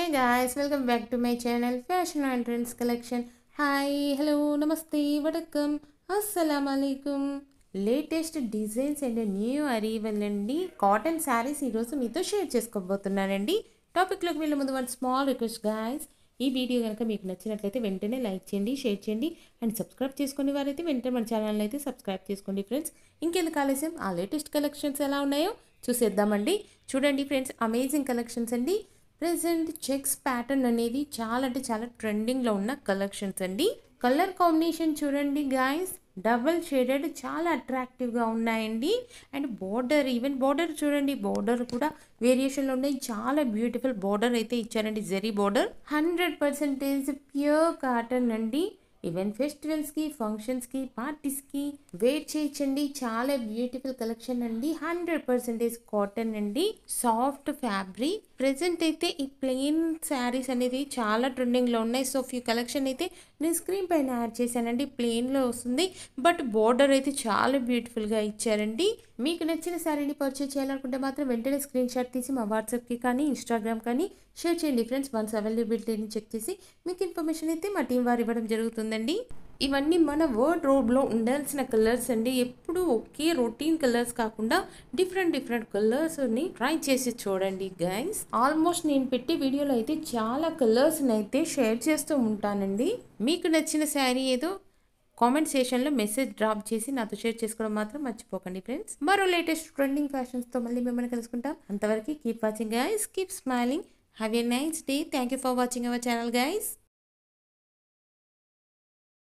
Hey guys, welcome back to my channel Fashion and Trends Collection. Hi, hello, namaste, vadakkam, assalamu alaikum. Latest designs and new arrival అండి cotton saris ఈరోజు మీతో share చేసుకోబోతున్నానండి. టాపిక్లోకి వెళ్ళే ముందు one small request guys, ఈ video కనుక మీకు నచ్చినట్లయితే వెంటనే లైక్ చేయండి, షేర్ చేయండి అండ్ సబ్స్క్రైబ్ చేసుకునే వారైతే వెంటనే మన ఛానల్ అయితే సబ్స్క్రైబ్ చేసుకోండి ఫ్రెండ్స్. ఇంకెందుకు ఆలస్యం, ఆ లేటెస్ట్ కలెక్షన్స్ ఎలా ఉన్నాయో చూసేద్దామండి. చూడండి ఫ్రెండ్స్, అమేజింగ్ కలెక్షన్స్ అండి. ప్రెజెంట్ చెక్స్ ప్యాటర్న్ అనేది చాలా అంటే చాలా ట్రెండింగ్లో ఉన్న కలెక్షన్స్ అండి. కలర్ కాంబినేషన్ చూడండి గాయస్, డబుల్ షేడెడ్ చాలా అట్రాక్టివ్గా ఉన్నాయండి. అండ్ బార్డర్, ఈవెన్ బార్డర్ చూడండి, బార్డర్ కూడా వేరియేషన్లో ఉన్నాయి. చాలా బ్యూటిఫుల్ బార్డర్ అయితే ఇచ్చారండి, జరీ బార్డర్. 100% ప్యూర్ కాటన్ అండి. ఈవెన్ ఫెస్టివల్స్కి, ఫంక్షన్స్కి, పార్టీస్కి వేర్ చేయొచ్చండి. చాలా బ్యూటిఫుల్ కలెక్షన్ అండి. 100% కాటన్ అండి, సాఫ్ట్ ఫ్యాబ్రిక్. ప్రెసెంట్ అయితే ఈ ప్లెయిన్ శారీస్ అనేది చాలా ట్రెండింగ్లో ఉన్నాయి. సో ఫ్యూ కలెక్షన్ అయితే నేను స్క్రీన్ పైన యాడ్ చేశానండి. ప్లెయిన్లో వస్తుంది, బట్ బార్డర్ అయితే చాలా బ్యూటిఫుల్గా ఇచ్చారండి. మీకు నచ్చిన శారీని పర్చేజ్ చేయాలనుకుంటే మాత్రం వెంటనే స్క్రీన్ షాట్ తీసి మా వాట్సాప్కి కానీ ఇన్స్టాగ్రామ్ కానీ షేర్ చేయండి ఫ్రెండ్స్. వన్స్ అవైలబిలిటీని చెక్ చేసి మీకు ఇన్ఫర్మేషన్ అయితే మా టీం వారు ఇవ్వడం జరుగుతుందండి. ఇవన్నీ మన వార్డ్రోబ్లో ఉండాల్సిన కలర్స్ అండి. ఎప్పుడు ఒకే రొటీన్ కలర్స్ కాకుండా డిఫరెంట్ కలర్స్ని ట్రై చేసి చూడండి గైస్. ఆల్మోస్ట్ నేను పెట్టే వీడియోలో అయితే చాలా కలర్స్ని అయితే షేర్ చేస్తూ ఉంటానండి. మీకు నచ్చిన శారీ ఏదో కామెంట్ సెషన్లో మెసేజ్ డ్రాప్ చేసి నాతో షేర్ చేసుకోవడం మాత్రం మర్చిపోకండి ఫ్రెండ్స్. మరో లేటెస్ట్ ట్రెండింగ్ ఫ్యాషన్స్తో మళ్ళీ మిమ్మల్ని కలుసుకుంటాం. అంతవరకు keep watching guys, keep smiling, have a nice day. Thank you for watching our channel guys.